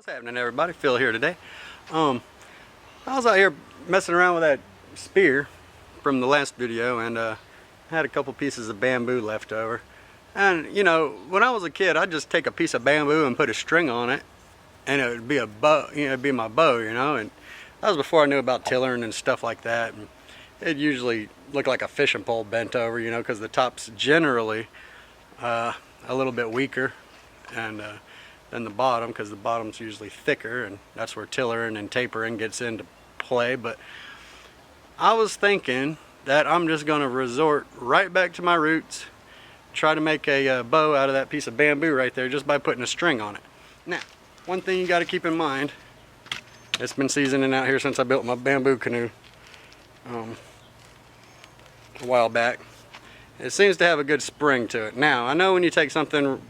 What's happening, everybody? Phil here today. I was out here messing around with that spear from the last video, and had a couple pieces of bamboo left over. And you know, when I was a kid, I'd just take a piece of bamboo and put a string on it, and it would be a bow. You know, it'd be my bow. You know, and that was before I knew about tillering and stuff like that. And it usually looked like a fishing pole bent over, you know, because the top's generally a little bit weaker and than the bottom, because the bottom's usually thicker, and that's where tillering and tapering gets into play. But I was thinking that I'm just going to resort right back to my roots, try to make a bow out of that piece of bamboo right there just by putting a string on it. Now, one thing you got to keep in mind, it's been seasoning out here since I built my bamboo canoe a while back. It seems to have a good spring to it. Now, I know when you take something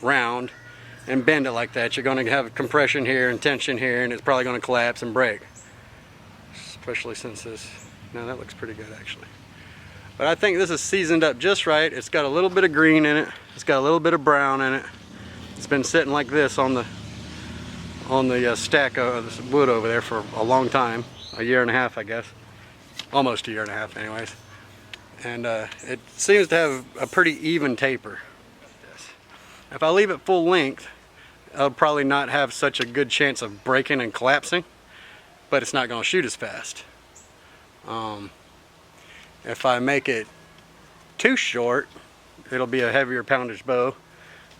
round and bend it like that, you're going to have compression here and tension here, and it's probably going to collapse and break. Especially since this, now that looks pretty good actually. But I think this is seasoned up just right. It's got a little bit of green in it. It's got a little bit of brown in it. It's been sitting like this on the stack of this wood over there for a long time, a year and a half, I guess. Almost a year and a half anyways. And it seems to have a pretty even taper. If I leave it full length, I'll probably not have such a good chance of breaking and collapsing, but it's not going to shoot as fast. If I make it too short, it'll be a heavier poundage bow,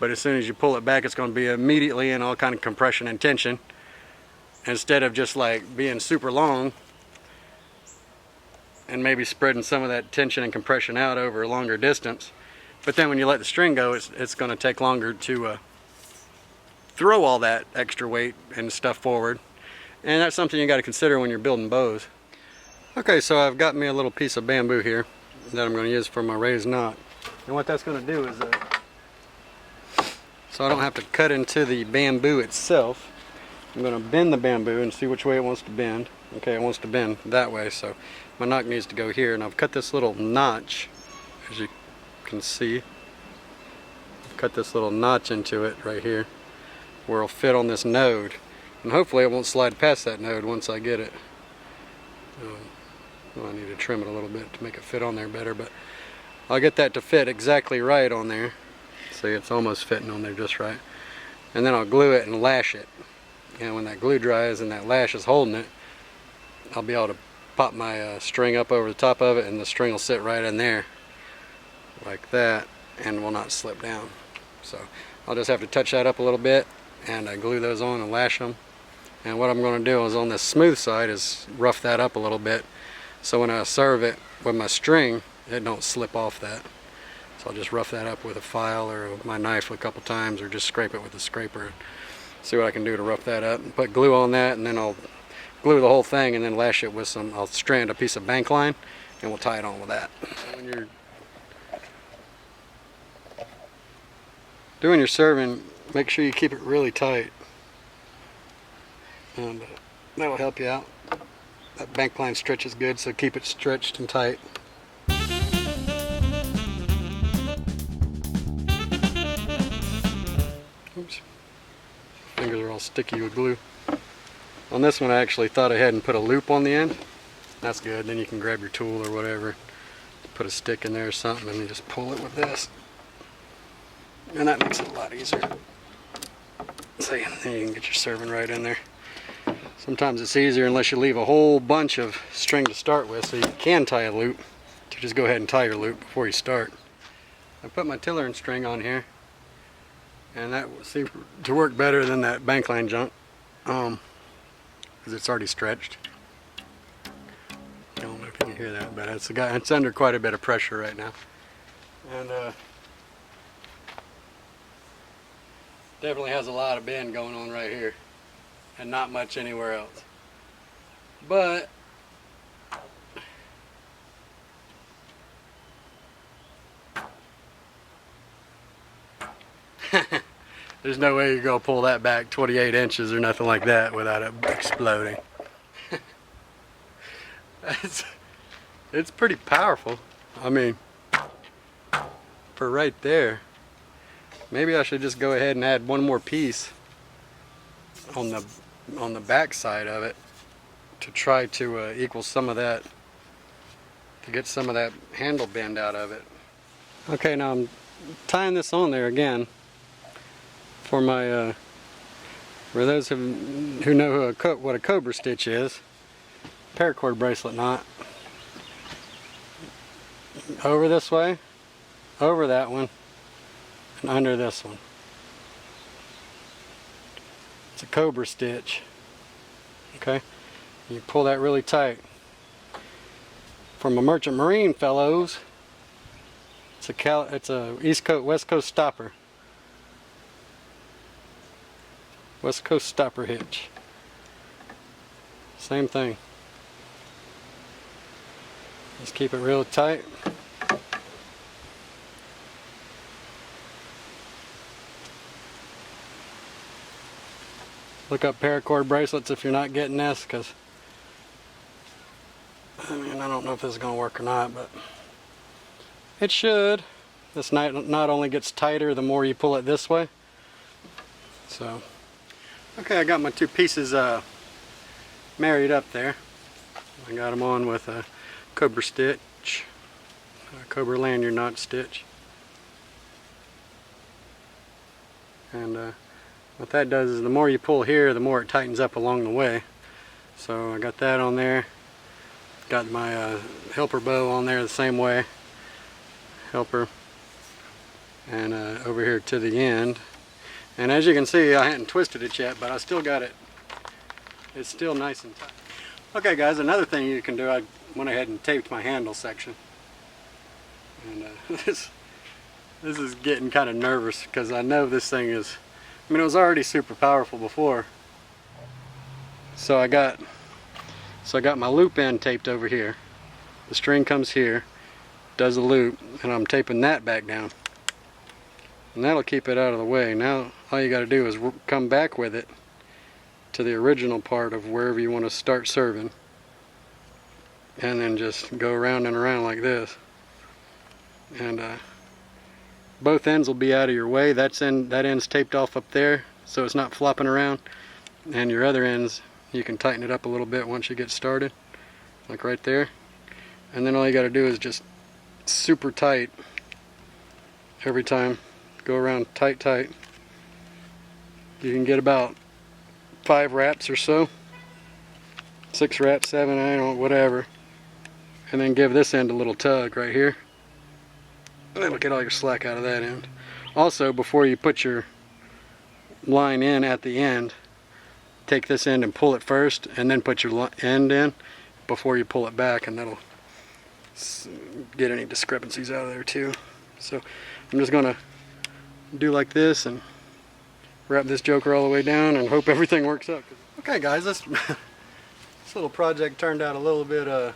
but as soon as you pull it back, it's going to be immediately in all kind of compression and tension, instead of just like being super long and maybe spreading some of that tension and compression out over a longer distance. But then when you let the string go, it's going to take longer to throw all that extra weight and stuff forward. And that's something you got to consider when you're building bows. Okay, so I've got me a little piece of bamboo here that I'm going to use for my raised knot. And what that's going to do is, so I don't have to cut into the bamboo itself, I'm going to bend the bamboo and see which way it wants to bend. Okay, it wants to bend that way, so my knot needs to go here. And I've cut this little notch, as you can see. I've cut this little notch into it right here, where it'll fit on this node. And hopefully it won't slide past that node once I get it. Well, I need to trim it a little bit to make it fit on there better, but I'll get that to fit exactly right on there. See, it's almost fitting on there just right. And then I'll glue it and lash it. And when that glue dries and that lash is holding it, I'll be able to pop my string up over the top of it, and the string will sit right in there like that and will not slip down. So I'll just have to touch that up a little bit and glue those on and lash them. And what I'm going to do is, on this smooth side, is rough that up a little bit, so when I serve it with my string, it don't slip off that. So I'll just rough that up with a file or my knife a couple times, or just scrape it with a scraper. See what I can do to rough that up, and put glue on that, and then I'll glue the whole thing and then lash it with some, I'll strand a piece of bank line and we'll tie it on with that. When you're doing your serving, make sure you keep it really tight, and that'll help you out. That bank line stretches good, so keep it stretched and tight. Oops. Fingers are all sticky with glue. On this one, I actually thought ahead and put a loop on the end. That's good. Then you can grab your tool or whatever, put a stick in there or something, and you just pull it with this. And that makes it a lot easier. See, then you can get your serving right in there. Sometimes it's easier, unless you leave a whole bunch of string to start with, so you can tie a loop, to just go ahead and tie your loop before you start. I put my tiller and string on here, and that seems to work better than that bank line junk, because it's already stretched. I don't know if you can hear that, but it's under quite a bit of pressure right now. And definitely has a lot of bend going on right here, and not much anywhere else. But there's no way you're going to pull that back 28 inches or nothing like that without it exploding. It's pretty powerful. I mean, for right there. Maybe I should just go ahead and add one more piece on the back side of it to try to equal some of that, to get some of that handle bend out of it. Okay, now I'm tying this on there again for my for those who know what a cobra stitch is, paracord bracelet knot. Over this way, over that one, and under this one. It's a cobra stitch. Okay, you pull that really tight. For my merchant marine fellows, it's a West Coast stopper. West Coast stopper hitch. Same thing. Just keep it real tight. Look up paracord bracelets if you're not getting this, because I don't know if this is going to work or not, but it should. This knot only gets tighter the more you pull it this way. So, okay, I got my two pieces married up there. I got them on with a cobra stitch, a cobra lanyard knot stitch. And what that does is the more you pull here, the more it tightens up along the way. So I got that on there. Got my helper bow on there the same way. Helper. And over here to the end. And as you can see, I hadn't twisted it yet, but I still got it. It's still nice and tight. Okay guys, another thing you can do, I went ahead and taped my handle section. And this is getting kind of nervous because I know this thing is, it was already super powerful before. So I got my loop end taped over here. The string comes here, does a loop, and I'm taping that back down. And that'll keep it out of the way. Now all you got to do is come back with it to the original part of wherever you want to start serving. And then just go around and around like this. And both ends will be out of your way. That end's taped off up there, so it's not flopping around. And your other ends, you can tighten it up a little bit once you get started, like right there. And then all you got to do is just super tight every time. Go around tight, tight. You can get about 5 wraps or so, 6 wraps, 7, I don't know, whatever. And then give this end a little tug right here. That'll get all your slack out of that end. Also, before you put your line in at the end, take this end and pull it first, and then put your end in before you pull it back, and that'll get any discrepancies out of there too. So I'm just gonna do like this and wrap this joker all the way down and hope everything works out. Okay guys, this little project turned out a little bit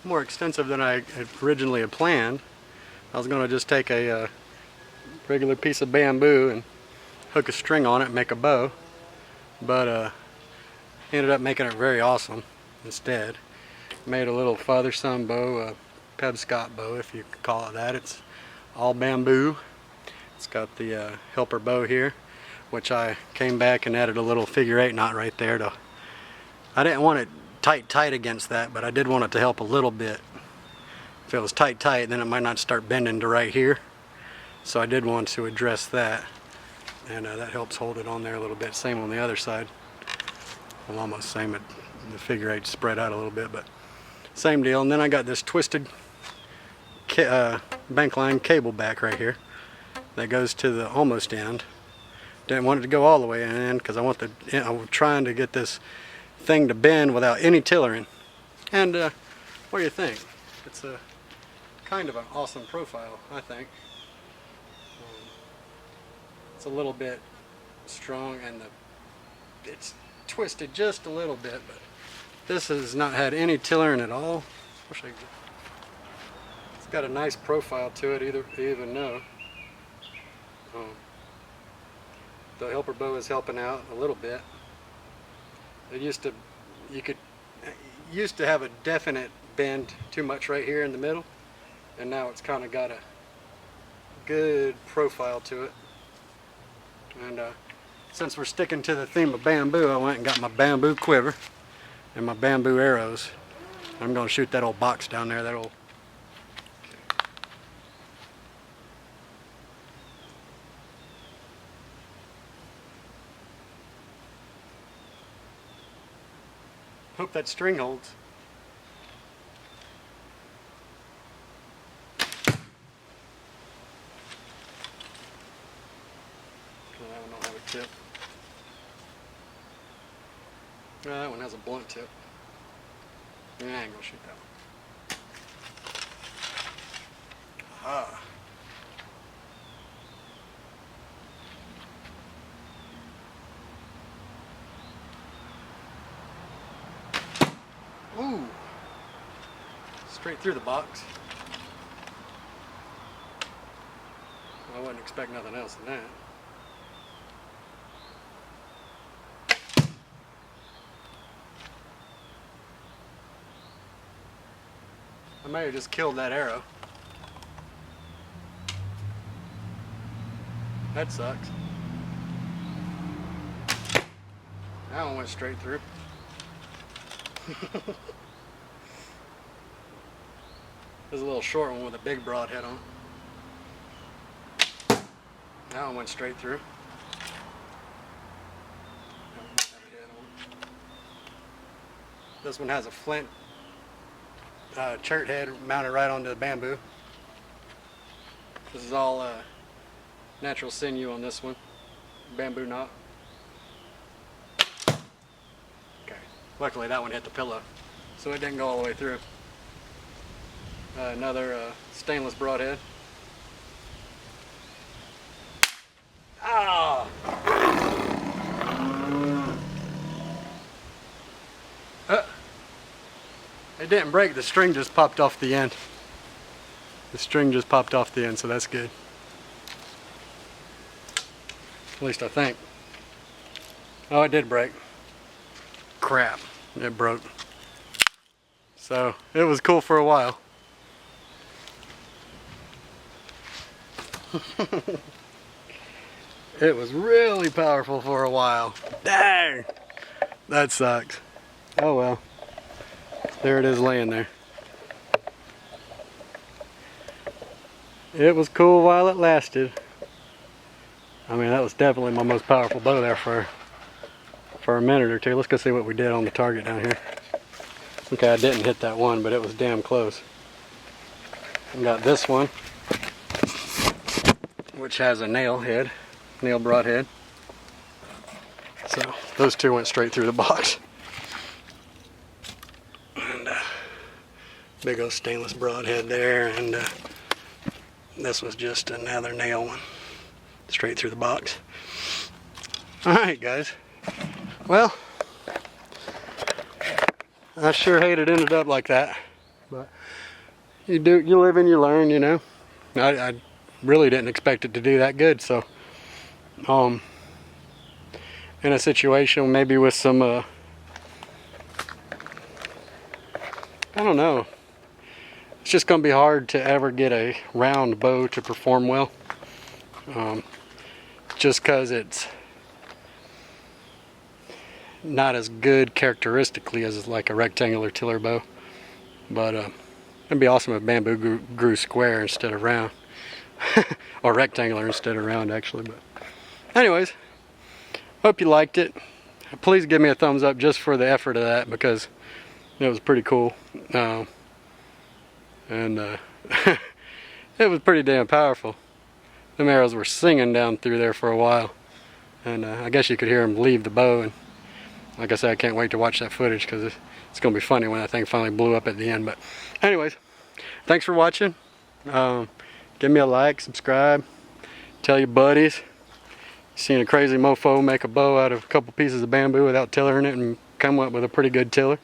more extensive than I had originally planned. I was going to just take a regular piece of bamboo and hook a string on it and make a bow, but ended up making it very awesome instead. Made a little father-son bow, a Penobscot bow if you could call it that. It's all bamboo. It's got the helper bow here, which I came back and added a little figure 8 knot right there to, I didn't want it tight against that, but I did want it to help a little bit. If it was tight, then it might not start bending to right here. So I did want to address that, and that helps hold it on there a little bit. Same on the other side. Well, almost same, but the figure 8 spread out a little bit, but same deal. And then I got this twisted bank line cable back right here that goes to the almost end. Didn't want it to go all the way in because I'm trying to get this thing to bend without any tillering. And what do you think? It's a kind of an awesome profile, I think. It's a little bit strong and it's twisted just a little bit, but this has not had any tillering at all. It's got a nice profile to it, you even know. The helper bow is helping out a little bit. It used to have a definite bend too much right here in the middle, and now it's kind of got a good profile to it. And since we're sticking to the theme of bamboo, I went and got my bamboo quiver and my bamboo arrows. I'm going to shoot that old box down there, that old... Hope that string holds. That one don't have a tip. That one has a blunt tip. I ain't gonna shoot that one. Aha. Ooh. Straight through the box. I wouldn't expect nothing else than that. I may have just killed that arrow. That sucks. That one went straight through. There's a little short one with a big broad head on it. That one went straight through. This one has a flint chert head mounted right onto the bamboo. This is all natural sinew on this one. Bamboo knot. Okay. Luckily that one hit the pillow, so it didn't go all the way through. Another stainless broadhead. Ah! It didn't break, the string just popped off the end. The string just popped off the end, so that's good. At least I think. Oh, it did break. Crap, it broke. So, it was cool for a while. It was really powerful for a while. Dang! That sucks. Oh well. There it is laying there. It was cool while it lasted. I mean, that was definitely my most powerful bow there for a minute or two. Let's go see what we did on the target down here. Okay, I didn't hit that one, but it was damn close. I got this one, which has a nail broadhead. So those two went straight through the box. And big old stainless broadhead there, and this was just another nail one, straight through the box. Alright guys, well, I sure hate it ended up like that, but you live and you learn, you know. I really didn't expect it to do that good, so in a situation maybe with some I don't know, it's just gonna be hard to ever get a round bow to perform well, just because it's not as good characteristically as like a rectangular tiller bow. But it'd be awesome if bamboo grew square instead of round. Or rectangular instead of round, actually. But anyways, hope you liked it. Please give me a thumbs up just for the effort of that, because it was pretty cool. And it was pretty damn powerful. Them arrows were singing down through there for a while. And I guess you could hear them leave the bow. And like I said, I can't wait to watch that footage, because it's going to be funny when that thing finally blew up at the end. But anyways, thanks for watching. Give me a like, subscribe, tell your buddies. Seen a crazy mofo make a bow out of a couple pieces of bamboo without tillering it and come up with a pretty good tiller.